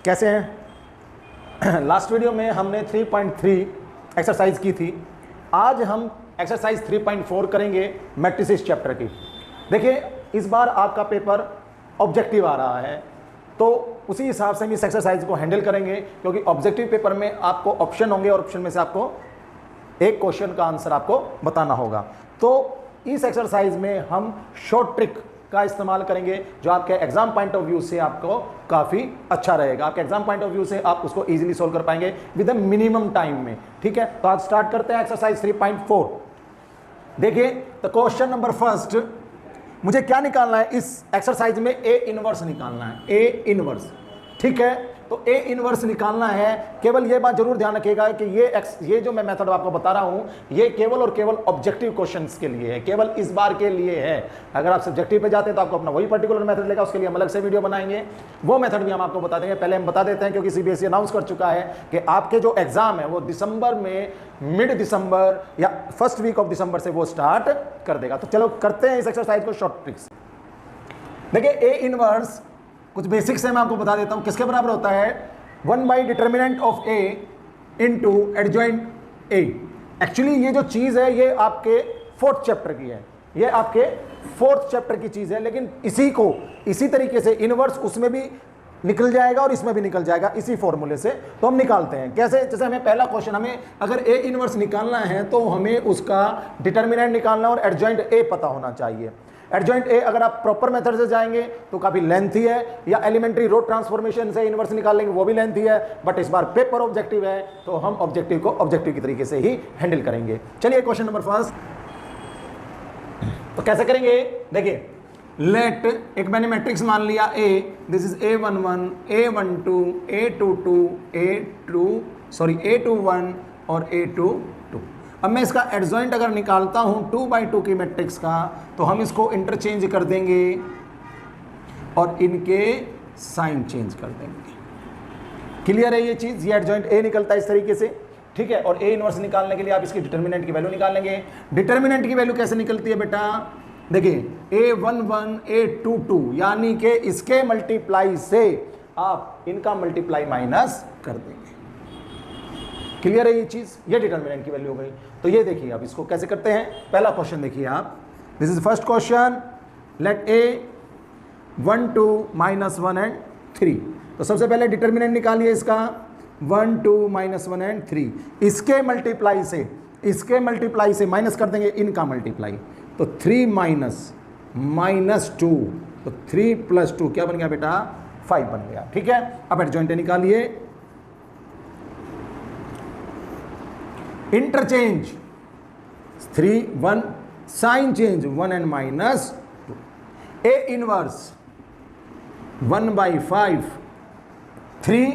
कैसे हैं? Last video में हमने 3.3 एक्सरसाइज की थी। आज हम एक्सरसाइज 3.4 करेंगे मैट्रिसेस चैप्टर की। देखिए, इस बार आपका पेपर ऑब्जेक्टिव आ रहा है, तो उसी हिसाब से हम इस एक्सरसाइज को हैंडल करेंगे, क्योंकि ऑब्जेक्टिव पेपर में आपको ऑप्शन होंगे और ऑप्शन में से आपको एक क्वेश्चन का आंसर आपको बताना होगा। तो इस एक्सरसाइज में हम शॉर्ट ट्रिक का इस्तेमाल करेंगे, जो आपके एग्जाम पॉइंट ऑफ व्यू से आपको काफ़ी अच्छा रहेगा। आपके एग्जाम पॉइंट ऑफ व्यू से आप उसको इजीली सोल्व कर पाएंगे विद द मिनिमम टाइम में। ठीक है, तो आज स्टार्ट करते हैं एक्सरसाइज 3.4। देखिए, तो क्वेश्चन नंबर फर्स्ट, मुझे क्या निकालना है इस एक्सरसाइज में? ए इनवर्स निकालना है, ए इनवर्स। ठीक है, तो ए इनवर्स निकालना है। केवल ये बात जरूर ध्यान रखिएगा कि ये जो मैं मेथड आपको बता रहा हूं, ये केवल और केवल ऑब्जेक्टिव क्वेश्चंस के लिए है, केवल इस बार के लिए है। अगर आप सब्जेक्टिव पे जाते हैं तो आपको अपना वही पर्टिकुलर मेथड लेगा, उसके लिए हम अलग से वीडियो बनाएंगे, वो मेथड भी हम आपको बता देंगे। पहले हम बता देते हैं, क्योंकि सीबीएसई अनाउंस कर चुका है कि आपके जो एग्जाम है वो दिसंबर में, मिड दिसंबर या फर्स्ट वीक ऑफ दिसंबर से वो स्टार्ट कर देगा। तो चलो करते हैं इस एक्सरसाइज को शॉर्ट ट्रिक्स। देखिए, ए इनवर्स कुछ बेसिक्स है, मैं आपको बता देता हूं। किसके बराबर होता है? 1 by determinant of A into adjoint A. Actually ये जो चीज़ है ये आपके 4th चैप्टर की है, ये आपके 4th चैप्टर की चीज़ है, लेकिन इसी तरीके से इनवर्स उसमें भी निकल जाएगा और इसमें भी निकल जाएगा, इसी फॉर्मूले से। तो हम निकालते हैं कैसे? जैसे हमें पहला क्वेश्चन, हमें अगर ए इनवर्स निकालना है तो हमें उसका डिटर्मिनेंट निकालना और एडजॉइंट ए पता होना चाहिए। एडजॉइंट ए अगर आप प्रॉपर मेथड से जाएंगे तो काफी लेंथी है, या एलिमेंट्री रो ट्रांसफॉर्मेशन से इनवर्स निकालेंगे वो भी लेंथी है, बट इस बार पेपर ऑब्जेक्टिव है तो हम ऑब्जेक्टिव को ऑब्जेक्टिव की तरीके से ही हैंडल करेंगे। चलिए क्वेश्चन नंबर फर्स्ट, तो कैसे करेंगे? देखिए, लेट, एक मैंने मैट्रिक्स मान लिया ए, this is A11, A12, A22, A21 और A22। अब मैं इसका एडजॉइंट अगर निकालता हूं 2/2 की मैट्रिक्स का, तो हम इसको इंटरचेंज कर देंगे और इनके साइन चेंज कर देंगे। क्लियर है ये चीज? ये एडजॉइंट ए निकलता है इस तरीके से। ठीक है, और ए इनवर्स निकालने के लिए आप इसकी डिटर्मिनेंट की वैल्यू निकाल लेंगे। डिटर्मिनेंट की वैल्यू कैसे निकलती है बेटा? देखिए, A11, A22, यानी कि इसके मल्टीप्लाई से आप इनका मल्टीप्लाई माइनस कर देंगे। क्लियर है ये चीज? ये डिटर्मिनेंट की वैल्यू हो गई। तो ये देखिए, अब इसको कैसे करते हैं। पहला क्वेश्चन देखिए आप, this is first question, let A1, 2, -1 and 3। तो सबसे पहले डिटर्मिनेंट निकालिए इसका, 1, 2, -1 एंड 3। इसके मल्टीप्लाई से माइनस कर देंगे इनका मल्टीप्लाई, तो 3 -2, तो 3 + 2 क्या बन गया बेटा? 5 बन गया। ठीक है, अब एडजॉइंट निकालिए। Interchange 3, 1, sign change 1 and -2। A inverse 1/5, 3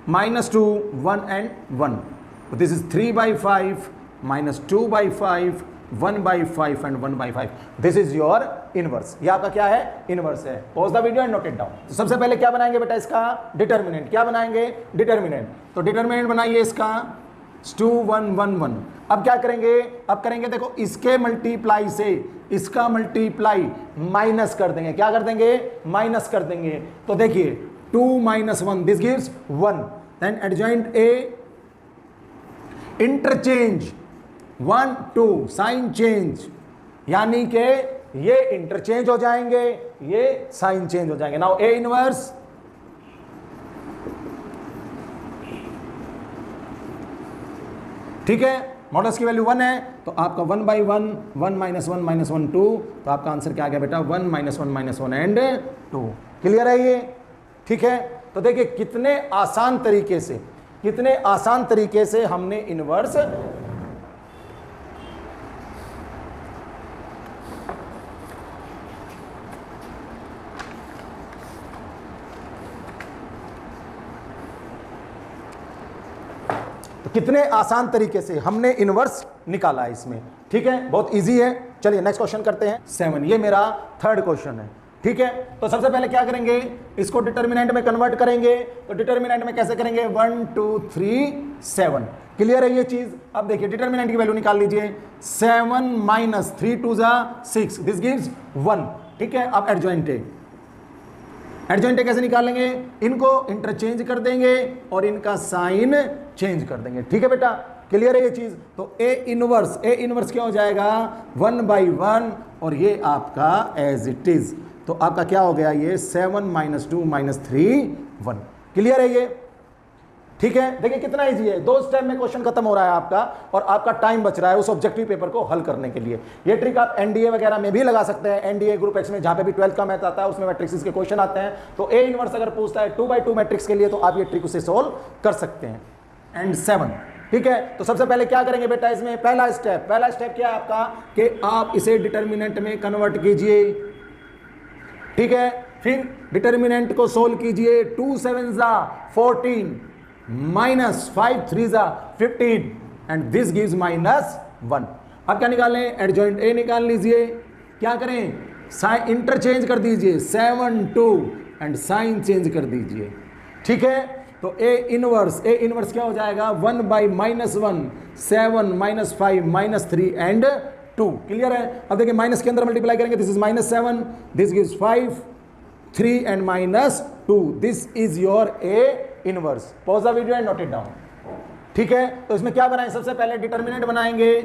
-2, 1 and 1। This is 3/5 -2/5, 1/5 and 1/5। This is your inverse. ये आपका क्या है? इनवर्स है। Pause the video and note it down. तो सबसे पहले क्या बनाएंगे बेटा? इसका डिटर्मिनेंट। क्या बनाएंगे? डिटर्मिनेंट। तो डिटर्मिनेंट बनाइए इसका 2, 1, 1, 1। अब क्या करेंगे? अब करेंगे, देखो, इसके मल्टीप्लाई से इसका मल्टीप्लाई माइनस कर देंगे। क्या कर देंगे? माइनस कर देंगे। तो देखिए, 2 - 1, this gives 1। Then adjoint A, interchange 1, 2, sign change, यानी कि ये इंटरचेंज हो जाएंगे, ये साइन चेंज हो जाएंगे। नाउ ए इनवर्स, ठीक है, मॉडल्स की वैल्यू 1 है, तो आपका 1/1, 1 - 1 - 1, 2। तो आपका आंसर क्या आ गया बेटा? 1 - 1 - 1 एंड 2। क्लियर है ये? ठीक है, तो देखिए कितने आसान तरीके से हमने इनवर्स हमने इनवर्स निकाला है इसमें। ठीक है, बहुत इजी है। चलिए नेक्स्ट क्वेश्चन करते हैं 7। ये मेरा 3rd क्वेश्चन है। ठीक है, तो सबसे पहले क्या करेंगे? इसको डिटर्मिनेंट में कन्वर्ट करेंगे। तो डिटर्मिनेंट में कैसे करेंगे? 1, 2, 3, 7। क्लियर है ये चीज? अब देखिए, डिटर्मिनेंट की वैल्यू निकाल लीजिए। 7 - 3 × 2 = 6, दिस गिव्स 1। ठीक है, अब एडजॉइंट है एडजॉइंट ए कैसे निकालेंगे, इनको इंटरचेंज कर देंगे और इनका साइन चेंज कर देंगे। ठीक है बेटा, क्लियर है ये चीज। तो ए इनवर्स क्या हो जाएगा 1/1 और ये आपका एज इट इज, तो आपका क्या हो गया ये 7 - 2 - 3 1। क्लियर है ये, ठीक है। देखिए कितना इजी है, 2 स्टेप में क्वेश्चन खत्म हो रहा है आपका और आपका टाइम बच रहा है उस ऑब्जेक्टिव पेपर को हल करने के लिए। ये ट्रिक आप एनडीए वगैरह में भी लगा सकते हैं, एनडीए ग्रुप एक्स में जहां पे भी 12th का मैथ आता है उसमें मैट्रिक्स के क्वेश्चन आते हैं। तो ए इनवर्स अगर पूछता है 2/2 मैट्रिक्स के लिए तो आप ये ट्रिक उसे सोल्व कर सकते हैं। एंड 7, ठीक है। तो सबसे पहले क्या करेंगे बेटा, इसमें पहला स्टेप क्या है आपका कि आप इसे डिटर्मिनेंट में कन्वर्ट कीजिए, ठीक है। फिर डिटर्मिनेंट को सोल्व कीजिए, 2 7 14 -5 3 15 एंड दिस गिव्स -1। अब क्या निकालें, एडजॉइंट ए निकाल लीजिए। क्या करें, साइन इंटरचेंज कर दीजिए 7 2 एंड साइन चेंज कर दीजिए, ठीक है। तो ए इनवर्स क्या हो जाएगा 1/-1 7 -5 -3 एंड 2। क्लियर है। अब देखिए माइनस के अंदर मल्टीप्लाई करेंगे, this is -7, this gives 5 3 and -2, this is your A inverse. Pause the video and note it down, ठीक है। तो इसमें क्या बनाएं, सबसे पहले डिटर्मिनेंट बनाएंगे,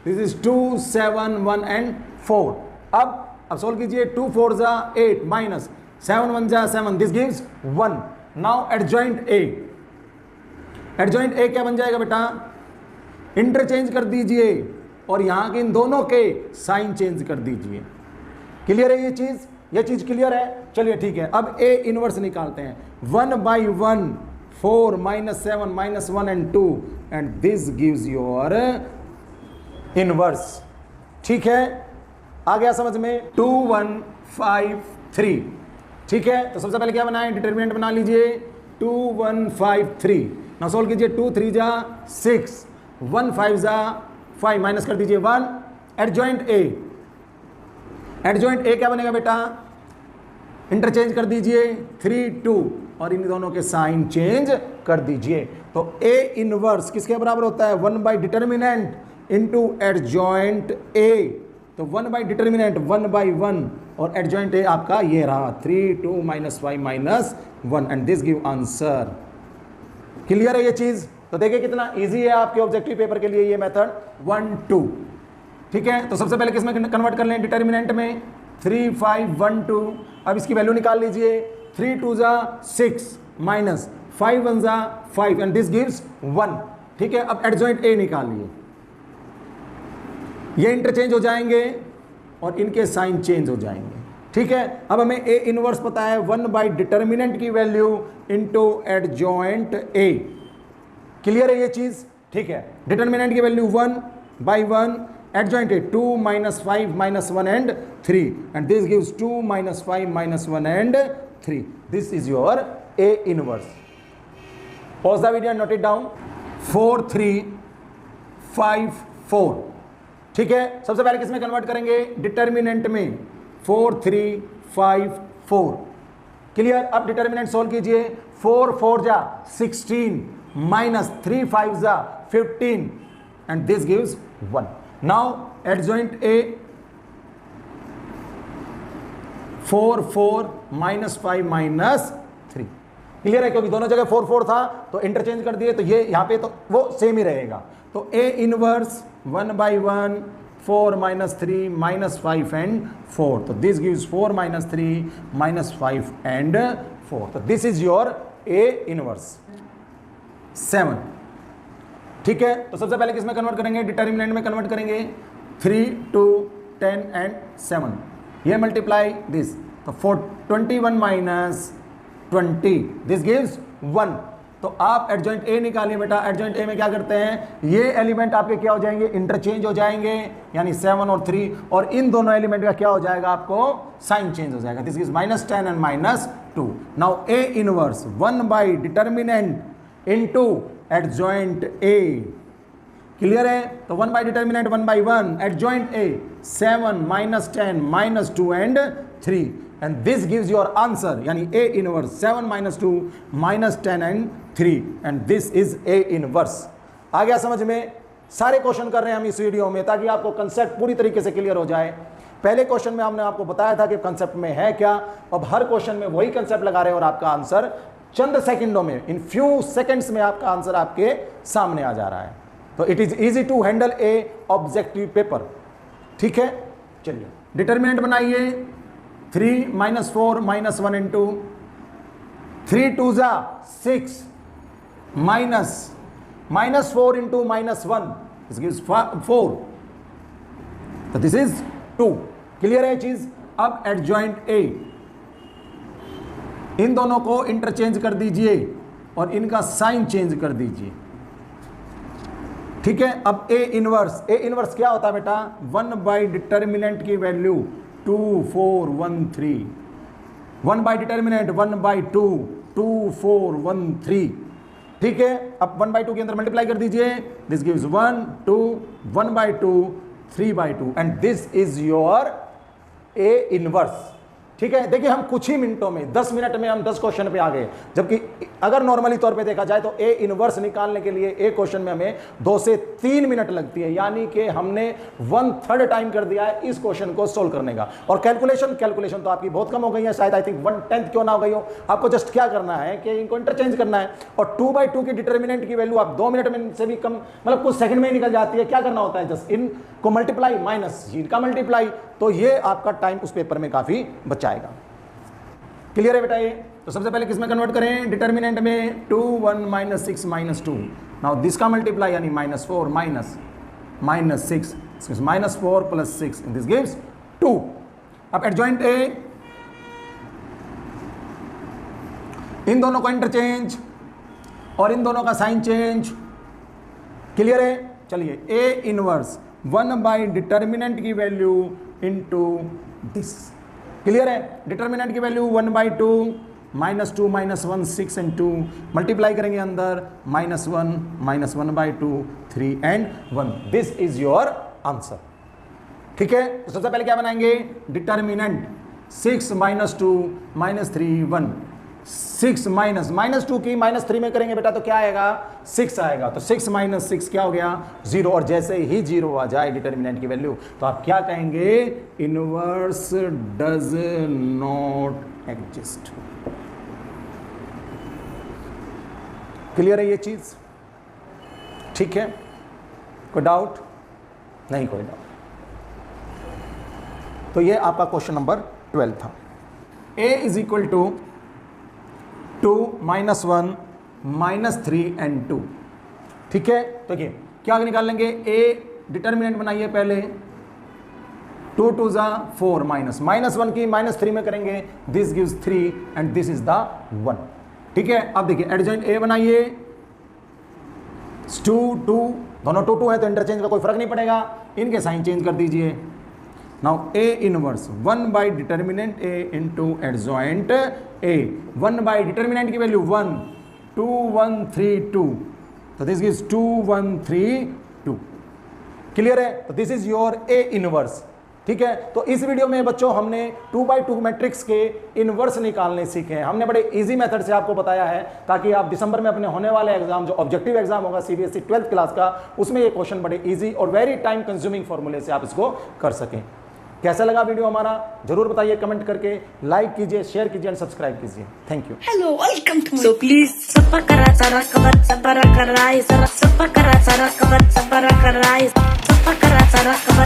दिस इज 2 7 1 एंड 4। अब सोल्व कीजिए, 2 4 8 -7 1 7, this gives 1। Now adjoint A क्या बन जाएगा बेटा, इंटरचेंज कर दीजिए और यहां के इन दोनों के साइन चेंज कर दीजिए। क्लियर है ये चीज क्लियर है। चलिए ठीक है, अब ए इनवर्स निकालते हैं, 1/1 4 -7 -1 and 2 and this gives your inverse, ठीक है। आ गया समझ में, 2 1 5 3, ठीक है। तो सबसे पहले क्या बनाएं, डिटर्मिनेंट बना लीजिए, 2 1 5 3। नाउ सोल्व कीजिए, 2 3 6 1 5 5 माइनस कर दीजिए 1। एडजॉइंट ए क्या बनेगा बेटा, इंटरचेंज कर दीजिए 3 2 और इन दोनों के साइन चेंज कर दीजिए। तो ए इनवर्स किसके बराबर होता है, 1/डिटर्मिनेंट इनटू एडजॉइंट ए। तो 1/डिटर्मिनेंट 1/1 और एडजॉइंट ए आपका ये रहा 3 2 -5 -1 and this give answer. Clear है ये चीज। तो देखिए कितना इजी है आपके ऑब्जेक्टिव पेपर के लिए ये मेथड 1 2, ठीक है। तो सबसे पहले किसमें कन्वर्ट कर लें, डिटर्मिनेंट में, 3 5 1 2। अब इसकी वैल्यू निकाल लीजिए, 3 2 6 -5 1 5 एंड दिस गिव्स 1, ठीक है। अब एडजॉइंट ए निकालिए, ये इंटरचेंज हो जाएंगे और इनके साइन चेंज हो जाएंगे, ठीक है। अब हमें ए इनवर्स पता है 1/डिटर्मिनेंट की value into adjoint A. Clear है ये चीज, ठीक है। डिटर्मिनेंट की value 1/1, adjoint A 2 -5 -1 and 3 and this gives 2 -5 -1 and 3, this is your A inverse. Pause the video and note it down. 4 3 5 4, ठीक है। सबसे पहले किसमें कन्वर्ट करेंगे, डिटर्मिनेंट में, 4 3 5 4। क्लियर। अब डिटर्मिनेंट सोल्व कीजिए, 4 4 16 -3 5 15 and this gives 1। Now adjoint A 4 4 -5 -3। Clear है, क्योंकि दोनों जगह 4 4 था तो इंटरचेंज कर दिए, तो ये यहां पे तो वो सेम ही रहेगा। तो ए इनवर्स 1/1 4 -3 -5 एंड 4, तो दिस गिव्स 4 -3 -5 एंड 4। तो this is your A inverse 7, ठीक है। तो सबसे पहले किसमें कन्वर्ट करेंगे, डिटर्मिनेंट में कन्वर्ट करेंगे, 3 2 10 एंड 7। ये मल्टीप्लाई दिस, तो 21 - 20 दिस गिव्स 1। तो आप एडजॉइंट ए निकालिए बेटा। एडजॉइंट ए में क्या करते हैं, ये एलिमेंट आपके क्या हो जाएंगे, इंटरचेंज हो जाएंगे, यानी 7 और 3, और इन दोनों एलिमेंट का क्या हो जाएगा, आपको साइन चेंज हो जाएगा, this gives -10 and -2। Now A inverse 1/डिटर्मिनेंट इनटू एडजॉइंट ए। क्लियर है। तो 1/डिटर्मिनेंट 1/1, adjoint A 7 -10 -2 and 3 and this gives your answer, यानी A inverse 7 -2 -10 and 3 and this is A inverse. आ गया समझ में। सारे क्वेश्चन कर रहे हैं हम इस वीडियो में ताकि आपको कंसेप्ट पूरी तरीके से क्लियर हो जाए। पहले क्वेश्चन में हमने आपको बताया था कि कंसेप्ट में है क्या, अब हर क्वेश्चन में वही कंसेप्ट लगा रहे हैं और आपका आंसर चंद सेकंडों में, इन फ्यू सेकंड्स में आपका आंसर आपके सामने आ जा रहा है। तो it is easy to handle a objective paper. ठीक है, चलिए डिटर्मिनेंट बनाइए। 3 - 4 - 1 इंटू 3 2 जा 6 माइनस 4 इंटू -1 दिस गिव्स 4, तो दिस इज 2। क्लियर है चीज। अब एडजॉइंट ए, इन दोनों को इंटरचेंज कर दीजिए और इनका साइन चेंज कर दीजिए। ठीक है, अब ए इनवर्स क्या होता है बेटा, 1 बाई डिटर्मिनेंट की वैल्यू 2 4 1 3, 1 बाई डिटर्मिनेंट 1 बाई 2 2 4 1 3। ठीक है, अब 1 बाई 2 के अंदर मल्टीप्लाई कर दीजिए, this gives 1 2 1 by 2 3 by 2 and this is your A inverse. ठीक है, देखिए हम कुछ ही मिनटों में 10 मिनट में हम 10 क्वेश्चन पे आ गए, जबकि अगर नॉर्मली तौर पे देखा जाए तो ए इनवर्स निकालने के लिए एक क्वेश्चन में हमें 2 से 3 मिनट लगती है, यानी कि हमने 1/3 टाइम कर दिया है इस क्वेश्चन को सोल्व करने का। और कैलकुलेशन तो आपकी बहुत कम हो गई है, शायद आई थिंक 1/10 क्यों ना हो गई हो। आपको जस्ट क्या करना है कि इनको इंटरचेंज करना है और 2/2 की डिटर्मिनेंट की वैल्यू आप 2 मिनट में से भी कम, मतलब कुछ सेकंड में ही निकल जाती है। क्या करना होता है, जस्ट इनको मल्टीप्लाई माइनस इनका मल्टीप्लाई, तो ये आपका टाइम उस पेपर में काफी बचाएगा। क्लियर है बेटा ये। तो सबसे पहले किस में कन्वर्ट करें, डिटर्मिनेंट में 2 1 - 6 - 2। नाउ दिस का मल्टीप्लाई यानी -4 - 6 -4 + 6 दिस गिव्स 2। अब एडजॉइंट ए, इन दोनों को इंटरचेंज और इन दोनों का साइन चेंज। क्लियर है। चलिए ए इनवर्स 1 बाई डिटर्मिनेंट की वैल्यू इनटू दिस। क्लियर है, डिटर्मिनेंट की वैल्यू 1 बाई 2 -2 -1 6 एंड 2 मल्टीप्लाई करेंगे अंदर -1 -1 by 2 3 and 1। This is your answer. ठीक है, तो सबसे पहले क्या बनाएंगे, डिटर्मिनेंट 6 - 2 -3 1, 6 -2 की -3 में करेंगे बेटा तो क्या आएगा, 6 आएगा। तो 6 - 6 क्या हो गया, 0। और जैसे ही 0 आ जाए डिटर्मिनेंट की वैल्यू तो आप क्या कहेंगे, inverse does not exist. Clear है ये चीज। ठीक है, कोई डाउट नहीं, कोई डाउट। तो ये आपका क्वेश्चन नंबर 12 था। a is equal to 2 -1 -3 and 2। ठीक है, तो देखिए क्या आगे निकाल लेंगे, a डिटर्मिनेंट बनाइए पहले, 2 2 जा 4 -1 की -3 में करेंगे, this gives 3 and this is the 1। ठीक है, अब देखिए एडजॉइंट ए बनाइए, 2 2 दोनों 2 2 है तो इंटरचेंज का कोई फर्क नहीं पड़ेगा, इनके साइन चेंज कर दीजिए। Now A inverse 1 by determinant A into adjoint A, 1 by determinant की वैल्यू 1 2 1 3 2, तो दिस गिव्स 2 1 3 2। क्लियर है, तो this is your A inverse. ठीक है, तो इस वीडियो में बच्चों हमने 2/2 मैट्रिक्स के इनवर्स निकालने सीखे हैं। हमने बड़े इजी मेथड से आपको बताया है ताकि आप दिसंबर में अपने होने वाले एग्जाम, जो ऑब्जेक्टिव एग्जाम होगा सीबीएसई 12th क्लास का, उसमें ये क्वेश्चन बड़े इजी और वेरी टाइम कंज्यूमिंग फॉर्मूले से आप इसको कर सकें। कैसा लगा वीडियो हमारा, जरूर बताइए कमेंट करके, लाइक कीजिए, शेयर कीजिए एंड सब्सक्राइब कीजिए। Thank you. Hello, welcome to so please sapakara sapakara sapakara sapakara sapakara sapakara sapakara